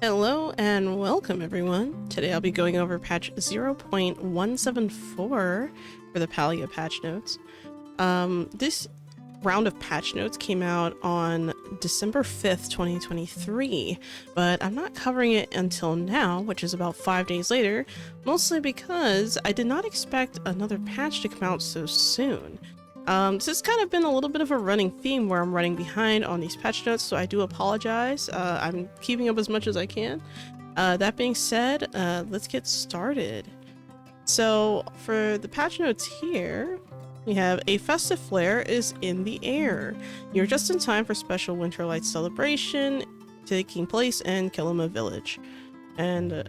Hello and welcome everyone. Today I'll be going over patch 0.174 for the Palia patch notes. This round of patch notes came out on December 5th, 2023, but I'm not covering it until now, which is about 5 days later, mostly because I did not expect another patch to come out so soon. This has kind of been a little bit of a running theme where I'm running behind on these patch notes, so I do apologize. I'm keeping up as much as I can. That being said, let's get started. So for the patch notes here, we have a festive flare is in the air. You're just in time for special Winter Lights celebration taking place in Kilima Village. And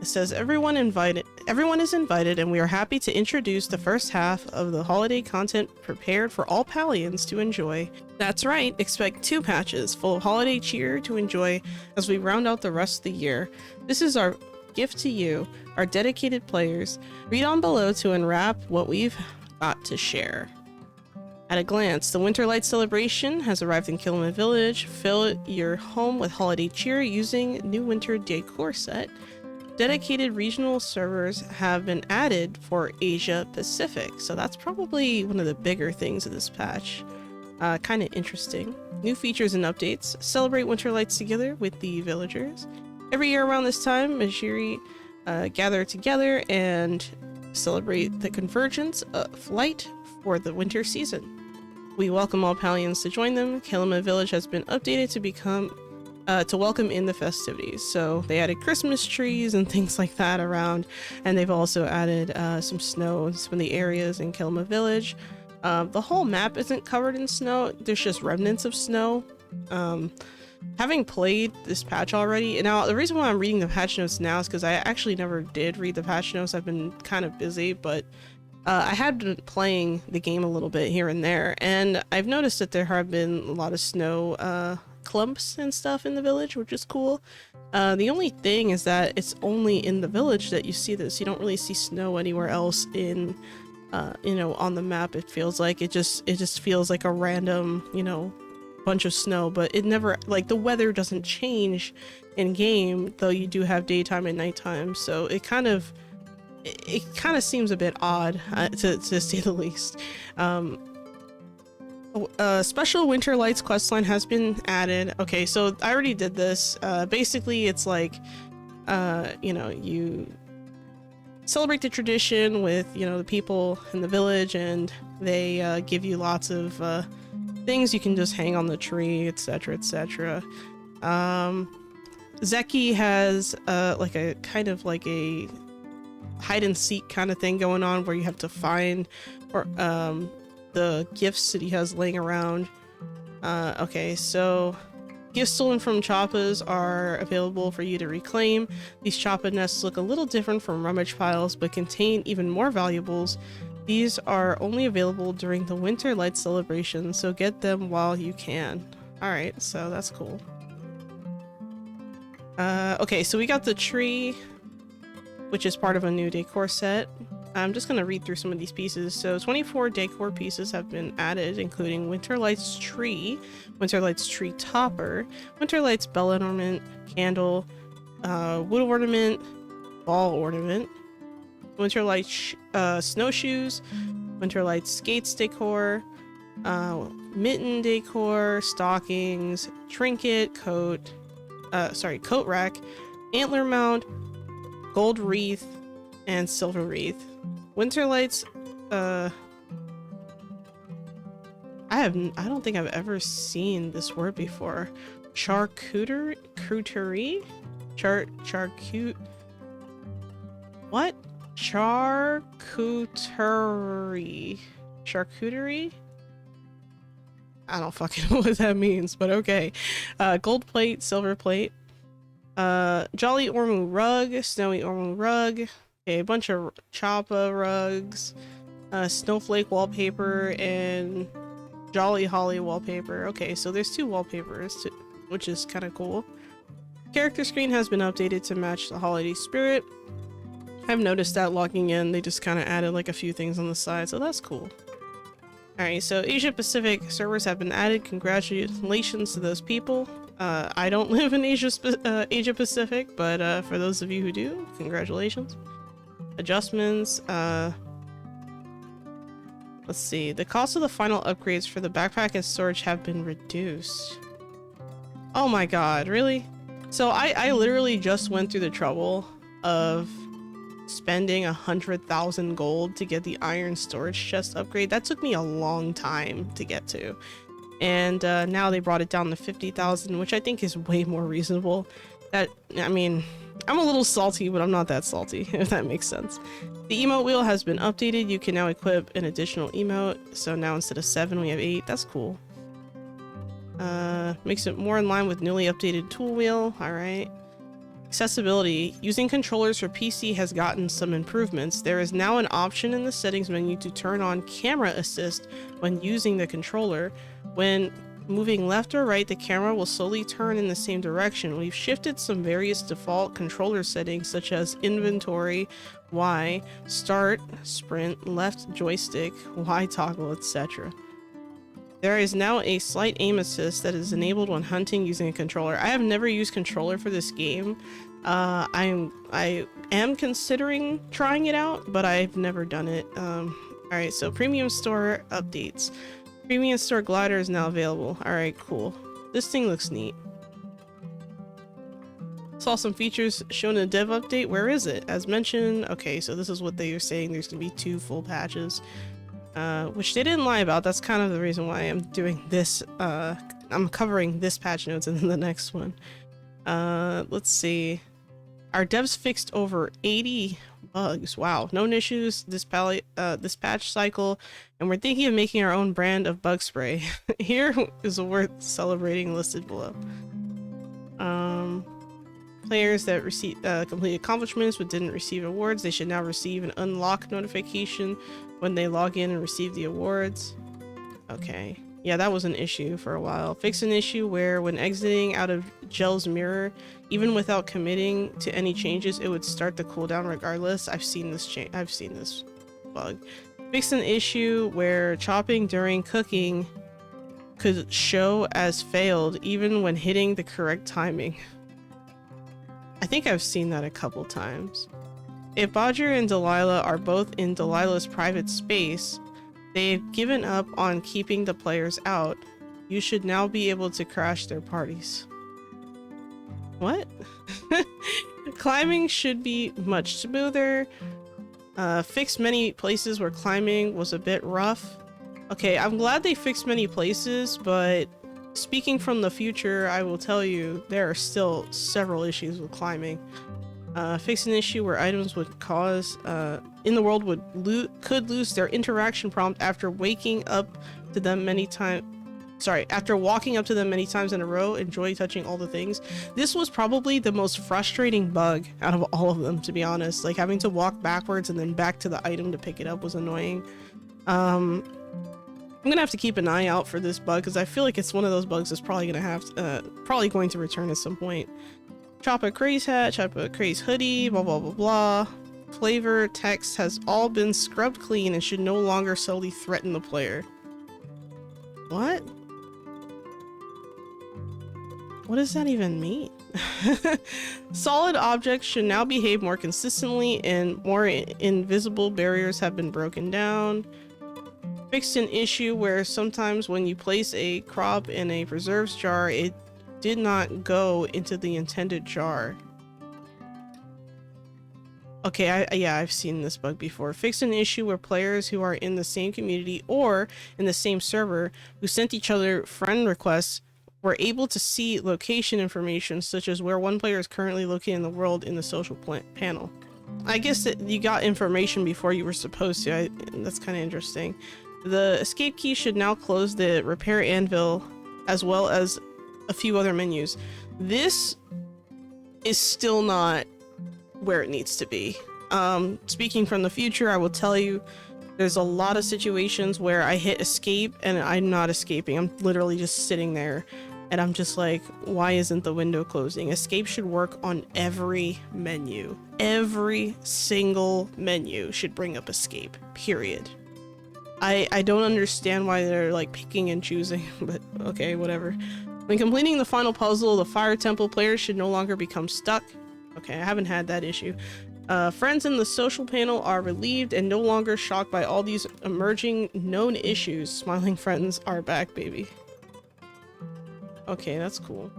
it says everyone is invited, and we are happy to introduce the first half of the holiday content prepared for all Palians to enjoy. That's right, expect 2 patches full of holiday cheer to enjoy as we round out the rest of the year. This is our gift to you, our dedicated players. Read on below to unwrap what we've got to share. At a glance, the Winter Light celebration has arrived in Kilima Village. Fill your home with holiday cheer using new winter decor set. Dedicated regional servers have been added for Asia Pacific, so that's probably one of the bigger things of this patch. Kind of interesting. New features and updates. Celebrate Winter Lights together with the villagers. Every year around this time, Majiri gather together and celebrate the convergence of light for the winter season. We welcome all Palians to join them. Kilima Village has been updated to become to welcome in the festivities. So they added Christmas trees and things like that around, and they've also added some snow in some of the areas in Kilima Village. The whole map isn't covered in snow, there's just remnants of snow. Having played this patch already, now the reason why I'm reading the patch notes now is because I actually never did read the patch notes. I've been kind of busy, but I had been playing the game a little bit here and there, and I've noticed that there have been a lot of snow clumps and stuff in the village, which is cool. The only thing is that it's only in the village that you see this. You don't really see snow anywhere else in on the map. It feels like it just feels like a random bunch of snow, but it never, like, the weather doesn't change in game, though you do have daytime and nighttime, so it kind of seems a bit odd, to say the least. Special Winter Lights questline has been added. Okay, so I already did this. Basically, it's like, you celebrate the tradition with, the people in the village, and they give you lots of things you can just hang on the tree, etc., etc. Zeki has like a kind of like a hide and seek kind of thing going on, where you have to find or the gifts that he has laying around. Okay, so gifts stolen from choppas are available for you to reclaim. These choppa nests look a little different from rummage piles, but contain even more valuables. These are only available during the Winter Light celebration, so get them while you can. Alright, so that's cool. Okay, so we got the tree, which is part of a new decor set. I'm just going to read through some of these pieces. So 24 decor pieces have been added, including Winter Lights tree, Winter Lights tree topper, Winter Lights bell ornament, candle, wood ornament, ball ornament, Winter Lights snowshoes, Winter Lights skates decor, mitten decor, stockings, trinket, coat rack, antler mount, gold wreath, and silver wreath. Winter Lights, I don't think I've ever seen this word before. Charcuterie? What? Charcuterie? I don't fucking know what that means, but okay. Gold plate, silver plate. Jolly Ormu rug, snowy Ormu rug. Okay, a bunch of choppa rugs, snowflake wallpaper, and jolly holly wallpaper. Okay, so there's 2 wallpapers, which is kind of cool. Character screen has been updated to match the holiday spirit. I've noticed that logging in, they just kind of added like a few things on the side, so that's cool. Alright, so Asia Pacific servers have been added. Congratulations to those people. I don't live in Asia Pacific, but for those of you who do, congratulations. Adjustments. Let's see. The cost of the final upgrades for the backpack and storage have been reduced. Oh my god, really? So I literally just went through the trouble of spending 100,000 gold to get the iron storage chest upgrade. That took me a long time to get to. And now they brought it down to 50,000, which I think is way more reasonable. I mean, I'm a little salty, but I'm not that salty, if that makes sense. The emote wheel has been updated. You can now equip an additional emote. So now instead of 7, we have 8. That's cool. Makes it more in line with newly updated tool wheel. All right. Accessibility. Using controllers for PC has gotten some improvements. There is now an option in the settings menu to turn on camera assist when using the controller. When moving left or right, the camera will slowly turn in the same direction. We've shifted some various default controller settings such as inventory, Y, start, sprint, left joystick, Y toggle, etc. There is now a slight aim assist that is enabled when hunting using a controller. I have never used controller for this game. I am considering trying it out, but I've never done it. Alright, so premium store updates. Premium store glider is now available. Alright, cool. This thing looks neat. Saw some features shown in the dev update. Where is it? As mentioned, okay, so this is what they were saying. There's gonna be 2 full patches. Which they didn't lie about. That's kind of the reason why I'm doing this. I'm covering this patch notes and then the next one. Let's see. Our devs fixed over 80 bugs. Wow, known issues this patch cycle, and we're thinking of making our own brand of bug spray. Here is a worth celebrating listed below. Players that receive complete accomplishments but didn't receive awards, they should now receive an unlock notification when they log in and receive the awards. Okay. Yeah, that was an issue for a while. Fix an issue where when exiting out of Gel's mirror, even without committing to any changes, it would start the cooldown regardless. I've seen this bug. Fix an issue where chopping during cooking could show as failed even when hitting the correct timing. I think I've seen that a couple times. If Bodger and Delilah are both in Delilah's private space, they've given up on keeping the players out. You should now be able to crash their parties. What? Climbing should be much smoother. Fix many places where climbing was a bit rough. Okay, I'm glad they fixed many places, but speaking from the future, I will tell you there are still several issues with climbing. Fix an issue where items would cause in the world could lose their interaction prompt after waking up to them many times. Sorry, after walking up to them many times in a row. Enjoy touching all the things. This was probably the most frustrating bug out of all of them, to be honest. Like having to walk backwards and then back to the item to pick it up was annoying. I'm gonna have to keep an eye out for this bug because I feel like it's one of those bugs that's probably probably going to return at some point. Chop a craze hat, chop a craze hoodie, blah blah blah blah. Flavor text has all been scrubbed clean and should no longer solely threaten the player. What? What does that even mean? Solid objects should now behave more consistently and more invisible barriers have been broken down. Fixed an issue where sometimes when you place a crop in a preserves jar, it did not go into the intended jar. Okay, yeah, I've seen this bug before. Fix an issue where players who are in the same community or in the same server who sent each other friend requests were able to see location information such as where one player is currently located in the world in the social panel. I guess that you got information before you were supposed to. That's kind of interesting. The escape key should now close the repair anvil as well as a few other menus. This is still not where it needs to be. Speaking from the future, I will tell you there's a lot of situations where I hit escape and I'm not escaping. I'm literally just sitting there and I'm just like, why isn't the window closing? Escape should work on every menu. Every single menu should bring up escape, period. I don't understand why they're like picking and choosing, but okay, whatever. When completing the final puzzle, the fire temple, players should no longer become stuck. Okay, I haven't had that issue. Friends in the social panel are relieved and no longer shocked by all these emerging known issues. Smiling friends are back, baby. Okay, that's cool.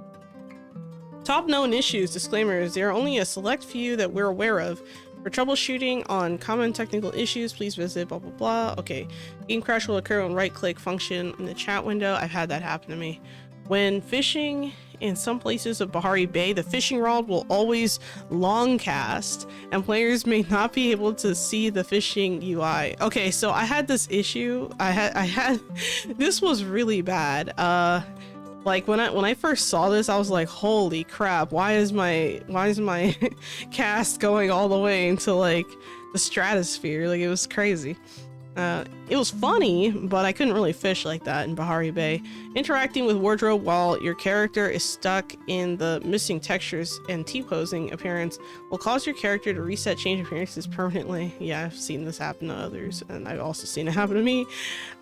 Top known issues, disclaimers, there are only a select few that we're aware of. For troubleshooting on common technical issues, please visit blah blah blah. Okay, game crash will occur when right-click function in the chat window. I've had that happen to me. When fishing in some places of Bahari Bay, the fishing rod will always long cast, and players may not be able to see the fishing UI. Okay, so I had this issue. I had this was really bad. Like when I first saw this, I was like, holy crap, why is my cast going all the way into like the stratosphere? Like, it was crazy. It was funny, but I couldn't really fish like that in Bahari Bay. Interacting with wardrobe while your character is stuck in the missing textures and T-posing appearance will cause your character to reset change appearances permanently. Yeah, I've seen this happen to others, and I've also seen it happen to me.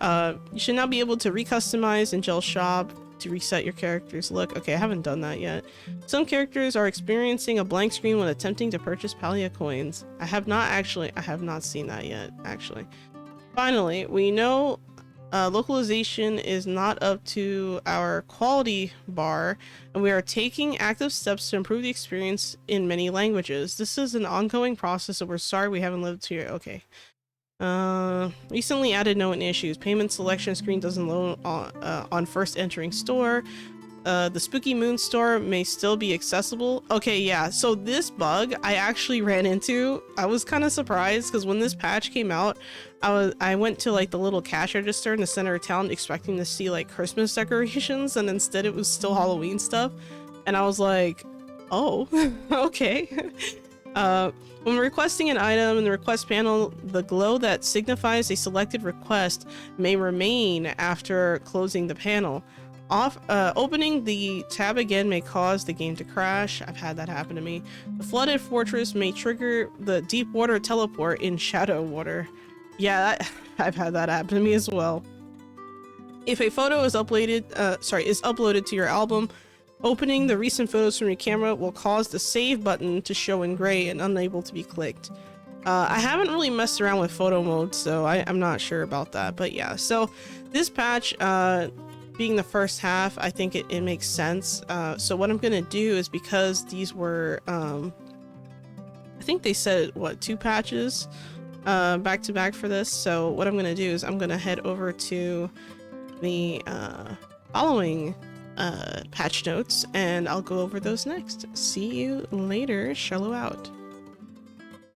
You should now be able to recustomize in Gel Shop to reset your character's look. Okay, I haven't done that yet. Some characters are experiencing a blank screen when attempting to purchase Palia coins. I have not seen that yet, actually. Finally, we know localization is not up to our quality bar, and we are taking active steps to improve the experience in many languages. This is an ongoing process, so we're sorry we haven't lived here. Okay. Recently added known issues. Payment selection screen doesn't load on first entering store. The Spooky Moon store may still be accessible. Okay, yeah, so this bug I actually ran into. I was kind of surprised because when this patch came out, I went to like the little cash register in the center of town expecting to see like Christmas decorations, and instead it was still Halloween stuff. And I was like, oh, okay. When requesting an item in the request panel, the glow that signifies a selected request may remain after closing the panel. Opening the tab again may cause the game to crash. I've had that happen to me. The flooded fortress may trigger the deep water teleport in shadow water. Yeah, I've had that happen to me as well. If a photo is uploaded to your album, opening the recent photos from your camera will cause the save button to show in gray and unable to be clicked. I haven't really messed around with photo mode, so I'm not sure about that, but yeah. So this patch, being the first half, I think it makes sense. So what I'm gonna do is, because these were, I think they said, what, 2 patches back to back for this. So what I'm gonna do is I'm gonna head over to the following patch notes, and I'll go over those next. See you later. Xolo out.